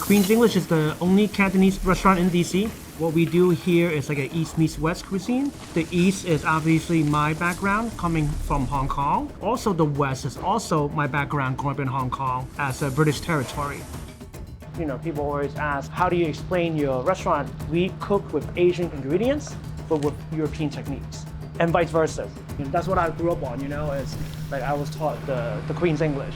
Queen's English is the only Cantonese restaurant in DC. What we do here is like an East meets West cuisine. The East is obviously my background coming from Hong Kong. Also the West is also my background growing up in Hong Kong as a British territory. You know, people always ask, how do you explain your restaurant? We cook with Asian ingredients, but with European techniques, and vice versa. And that's what I grew up on, you know, is like I was taught the Queen's English.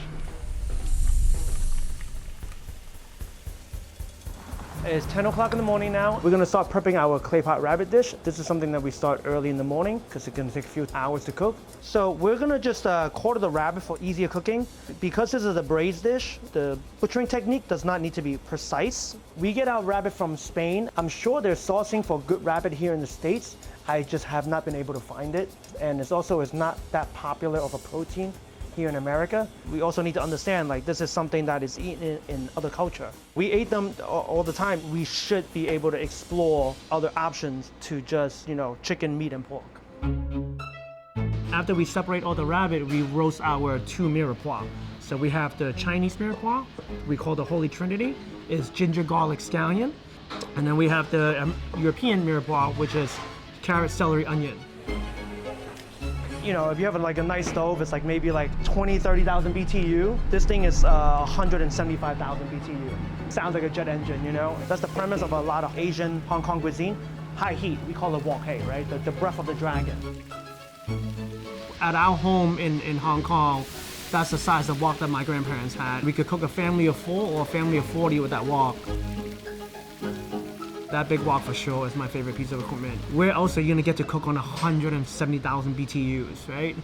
It's 10 o'clock in the morning now. We're gonna start prepping our Claypot rabbit dish. This is something that we start early in the morning because it's gonna take a few hours to cook. So we're gonna just quarter the rabbit for easier cooking. Because this is a braised dish, the butchering technique does not need to be precise. We get our rabbit from Spain. I'm sure they're sourcing for good rabbit here in the States. I just have not been able to find it. And it's also is not that popular of a protein here in America. We also need to understand, like, this is something that is eaten in other culture. We ate them all the time. We should be able to explore other options to just, you know, chicken, meat, and pork. After we separate all the rabbit, we roast our two mirepoix. So we have the Chinese mirepoix, we call the Holy Trinity, is ginger garlic scallion. And then we have the European mirepoix, which is carrot, celery, onion. You know, if you have like a nice stove, it's like maybe like 20, 30,000 BTU. This thing is 175,000 BTU. Sounds like a jet engine, you know? That's the premise of a lot of Asian Hong Kong cuisine. High heat, we call it wok hei, right? The breath of the dragon. At our home in Hong Kong, that's the size of wok that my grandparents had. We could cook a family of 4 or a family of 40 with that wok. That big wok for sure is my favorite piece of equipment. Where else are you gonna get to cook on 170,000 BTUs, right?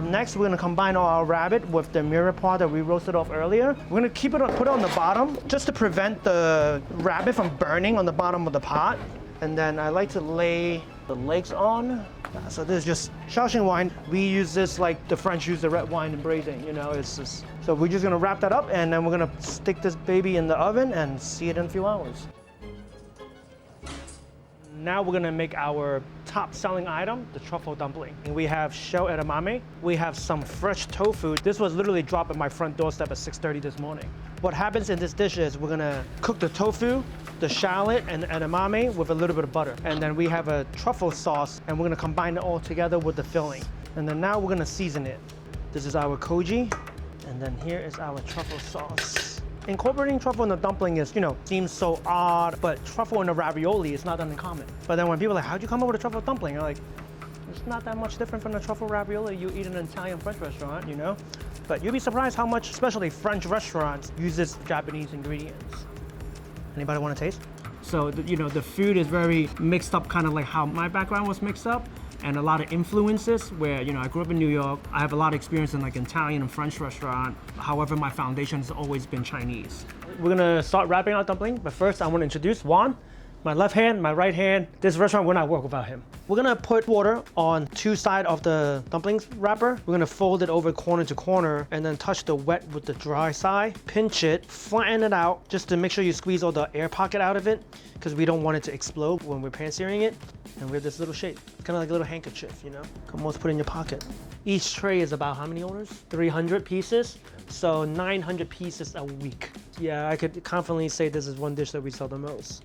Next, we're gonna combine all our rabbit with the mirepoix that we roasted off earlier. We're gonna keep it, put it on the bottom, just to prevent the rabbit from burning on the bottom of the pot. And then I like to lay the legs on. So this is just Shaoxing wine. We use this like the French use the red wine in braising, you know, it's just. So we're just gonna wrap that up and then we're gonna stick this baby in the oven and see it in a few hours. Now we're gonna make our top selling item, the truffle dumpling. We have shell edamame. We have some fresh tofu. This was literally dropped at my front doorstep at 6:30 this morning. What happens in this dish is we're gonna cook the tofu, the shallot, and the edamame with a little bit of butter. And then we have a truffle sauce, and we're gonna combine it all together with the filling. And then now we're gonna season it. This is our koji, and then here is our truffle sauce. Incorporating truffle in the dumpling is, you know, seems so odd, but truffle in a ravioli is not that uncommon. But then when people are like, how'd you come up with a truffle dumpling? I'm like, it's not that much different from the truffle ravioli you eat in an Italian French restaurant, you know? But you'll be surprised how much, especially French restaurants, uses Japanese ingredients. Anybody want to taste? So, you know, the food is very mixed up, kind of like how my background was mixed up. And a lot of influences where, you know, I grew up in New York. I have a lot of experience in like Italian and French restaurant. However, my foundation has always been Chinese. We're gonna start wrapping our dumpling, but first I wanna introduce Juan. My left hand, my right hand. This restaurant would not work without him. We're gonna put water on two sides of the dumplings wrapper. We're gonna fold it over corner to corner and then touch the wet with the dry side. Pinch it, flatten it out, just to make sure you squeeze all the air pocket out of it, because we don't want it to explode when we're pan-searing it. And we have this little shape. It's kind of like a little handkerchief, you know? Come on, put it in your pocket. Each tray is about how many owners? 300 pieces. So 900 pieces a week. Yeah, I could confidently say this is one dish that we sell the most.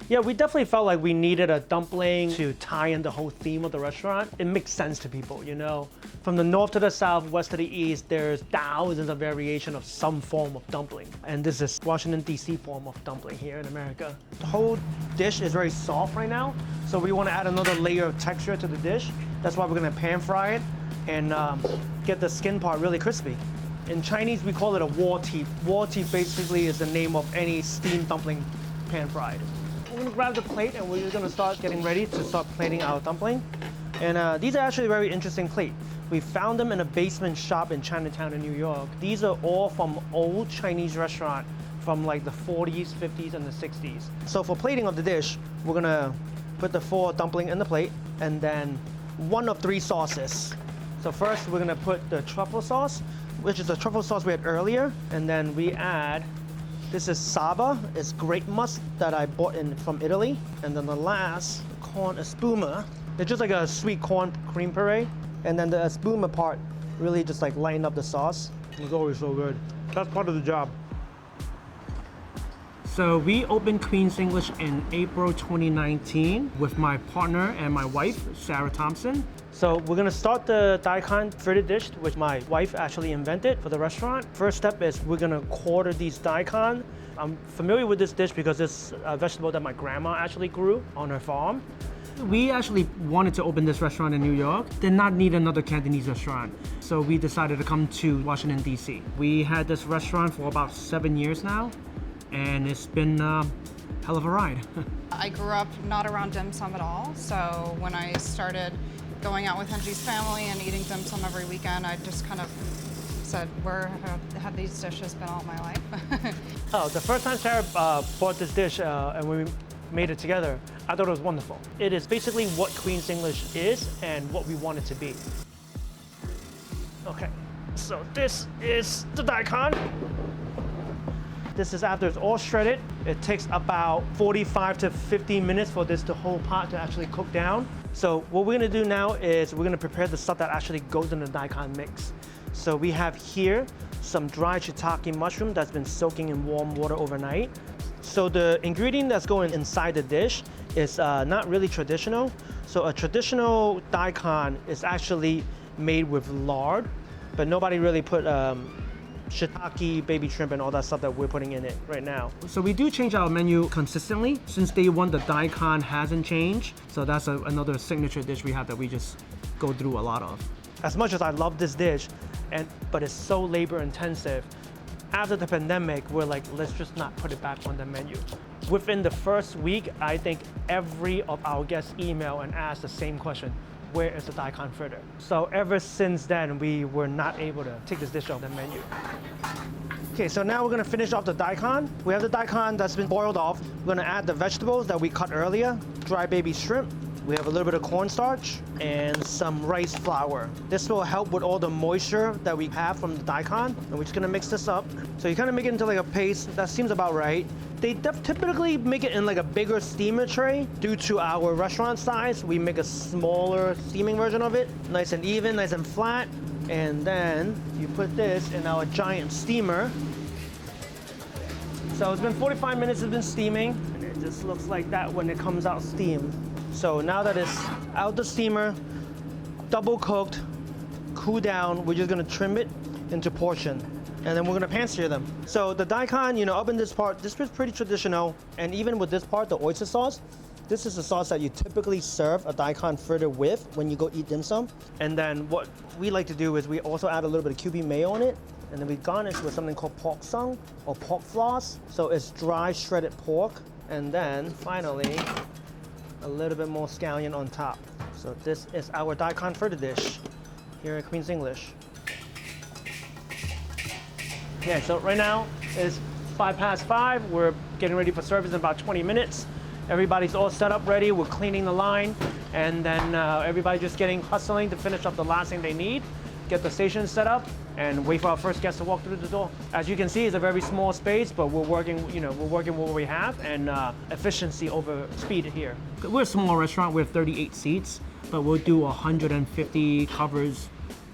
Yeah, we definitely felt like we needed a dumpling to tie in the whole theme of the restaurant. It makes sense to people, you know? From the north to the south, west to the east, there's thousands of variation of some form of dumpling. And this is Washington, D.C. form of dumpling here in America. The whole dish is very soft right now, so we want to add another layer of texture to the dish. That's why we're gonna pan fry it and get the skin part really crispy. In Chinese, we call it a wo ti. Wo ti basically is the name of any steamed dumpling pan fried. We're gonna grab the plate and we're just gonna start getting ready to start plating our dumpling. And these are actually very interesting plates. We found them in a basement shop in Chinatown in New York. These are all from old Chinese restaurant from like the 40s, 50s, and the 60s. So for plating of the dish, we're gonna put the 4 dumpling in the plate and then 1 of 3 sauces. So first we're gonna put the truffle sauce, which is the truffle sauce we had earlier, and then we add, this is Saba, it's grape must that I bought in from Italy. And then the last, corn espuma. It's just like a sweet corn cream puree. And then the espuma part really just like lighten up the sauce. It's always so good. That's part of the job. So we opened Queen's English in April 2019 with my partner and my wife, Sarah Thompson. So we're gonna start the Daikon fritter dish, which my wife actually invented for the restaurant. First step is we're gonna quarter these Daikon. I'm familiar with this dish because it's a vegetable that my grandma actually grew on her farm. We actually wanted to open this restaurant in New York, did not need another Cantonese restaurant. So we decided to come to Washington, D.C. We had this restaurant for about 7 years now, and it's been a hell of a ride. I grew up not around dim sum at all, so when I started going out with Henji's family and eating dim sum every weekend, I just kind of said, where have these dishes been all my life? Oh, the first time Sarah bought this dish and we made it together, I thought it was wonderful. It is basically what Queen's English is and what we want it to be. Okay, so this is the Daikon. This is after it's all shredded. It takes about 45 to 50 minutes for this whole pot to actually cook down. So what we're gonna do now is we're gonna prepare the stuff that actually goes in the Daikon mix. So we have here some dry shiitake mushroom that's been soaking in warm water overnight. So the ingredient that's going inside the dish is not really traditional. So a traditional Daikon is actually made with lard, but nobody really put shiitake, baby shrimp, and all that stuff that we're putting in it right now. So we do change our menu consistently. Since day one, the Daikon hasn't changed. So that's another signature dish we have that we just go through a lot of. As much as I love this dish, but it's so labor intensive, after the pandemic, we're like, let's just not put it back on the menu. Within the first week, I think every of our guests email and ask the same question: where is the Daikon fritter? So ever since then, we were not able to take this dish off the menu. Okay, so now we're gonna finish off the Daikon. We have the Daikon that's been boiled off. We're gonna add the vegetables that we cut earlier, dry baby shrimp. We have a little bit of cornstarch and some rice flour. This will help with all the moisture that we have from the Daikon. And we're just gonna mix this up. So you kind of make it into like a paste. That seems about right. They typically make it in like a bigger steamer tray. Due to our restaurant size, we make a smaller steaming version of it. Nice and even, nice and flat. And then you put this in our giant steamer. So it's been 45 minutes, it's been steaming. And it just looks like that when it comes out steamed. So now that it's out the steamer, double cooked, cool down, we're just gonna trim it into portion. And then we're gonna pan sear them. So the Daikon, up in this part, this is pretty traditional. And even with this part, the oyster sauce, this is the sauce that you typically serve a Daikon fritter with when you go eat dim sum. And then what we like to do is we also add a little bit of QB mayo on it. And then we garnish with something called pork sung or pork floss. So it's dry shredded pork. And then finally, a little bit more scallion on top. So this is our Daikon fritter dish here at Queen's English. Yeah, so right now it's 5:05. We're getting ready for service in about 20 minutes. Everybody's all set up ready. We're cleaning the line, and then everybody just hustling to finish up the last thing they need, get the station set up, and wait for our first guest to walk through the door. As you can see, it's a very small space, but we're working with what we have, and efficiency over speed here. We're a small restaurant with 38 seats, but we'll do 150 covers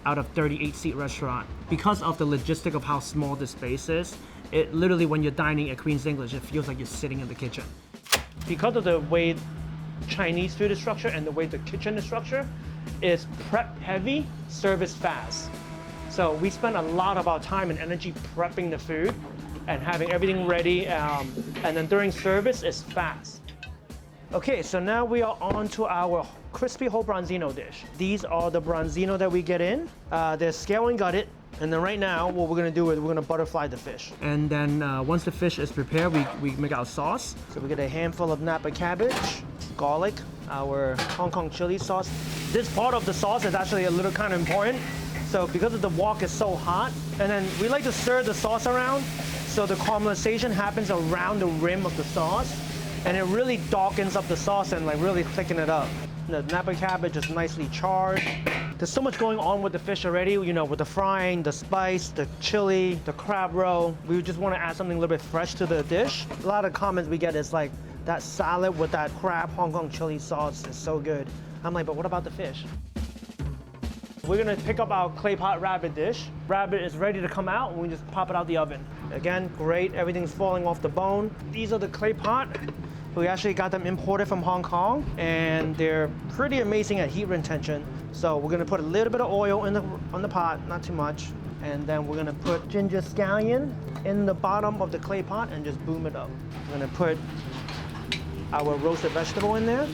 out of 38-seat restaurant. Because of the logistic of how small this space is, it literally, when you're dining at Queen's English, it feels like you're sitting in the kitchen. Because of the way Chinese food is structured and the way the kitchen is structured, it's prep heavy, service fast. So we spend a lot of our time and energy prepping the food and having everything ready, and then during service, it's fast. Okay, so now we are on to our crispy whole branzino dish. These are the branzino that we get in. They're scale and gutted. And then right now, what we're gonna do is we're gonna butterfly the fish. And then once the fish is prepared, we make our sauce. So we get a handful of Napa cabbage, garlic, our Hong Kong chili sauce. This part of the sauce is actually a little kind of important. So because of the wok is so hot, and then we like to stir the sauce around so the caramelization happens around the rim of the sauce, and it really darkens up the sauce and like really thicken it up. The Napa cabbage is nicely charred. There's so much going on with the fish already, with the frying, the spice, the chili, the crab roe. We just want to add something a little bit fresh to the dish. A lot of comments we get is like, that salad with that crab Hong Kong chili sauce is so good. I'm like, but what about the fish? We're gonna pick up our clay pot rabbit dish. Rabbit is ready to come out, and we just pop it out the oven. Again, great, everything's falling off the bone. These are the clay pot. We actually got them imported from Hong Kong, and they're pretty amazing at heat retention. So we're gonna put a little bit of oil on the pot, not too much. And then we're gonna put ginger scallion in the bottom of the clay pot and just boom it up. We're gonna put our roasted vegetable in there.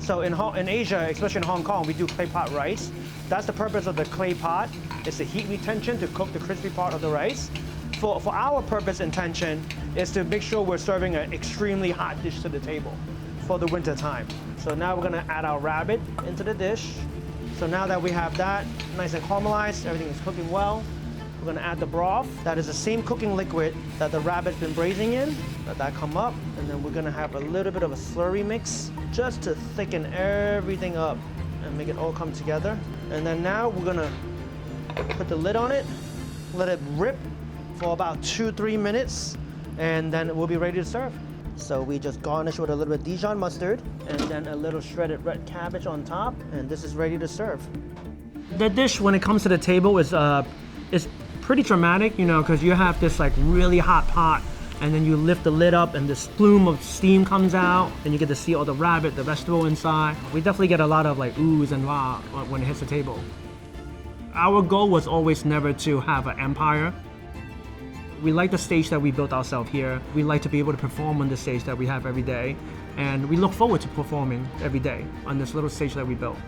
So in Asia, especially in Hong Kong, we do clay pot rice. That's the purpose of the clay pot. It's the heat retention to cook the crispy part of the rice. For our purpose intention is to make sure we're serving an extremely hot dish to the table for the winter time. So now we're gonna add our rabbit into the dish. So now that we have that nice and caramelized, everything is cooking well, we're gonna add the broth. That is the same cooking liquid that the rabbit's been braising in. Let that come up, and then we're gonna have a little bit of a slurry mix just to thicken everything up and make it all come together. And then now we're gonna put the lid on it, let it rip for about 2-3 minutes, and then we'll be ready to serve. So we just garnish with a little bit of Dijon mustard and then a little shredded red cabbage on top, and this is ready to serve. The dish, when it comes to the table, is pretty dramatic, you know, because you have this like really hot pot, and then you lift the lid up and this plume of steam comes out, and you get to see all the rabbit, the vegetable inside. We definitely get a lot of like oohs and wah when it hits the table. Our goal was always never to have an empire. We like the stage that we built ourselves here. We like to be able to perform on the stage that we have every day. And we look forward to performing every day on this little stage that we built.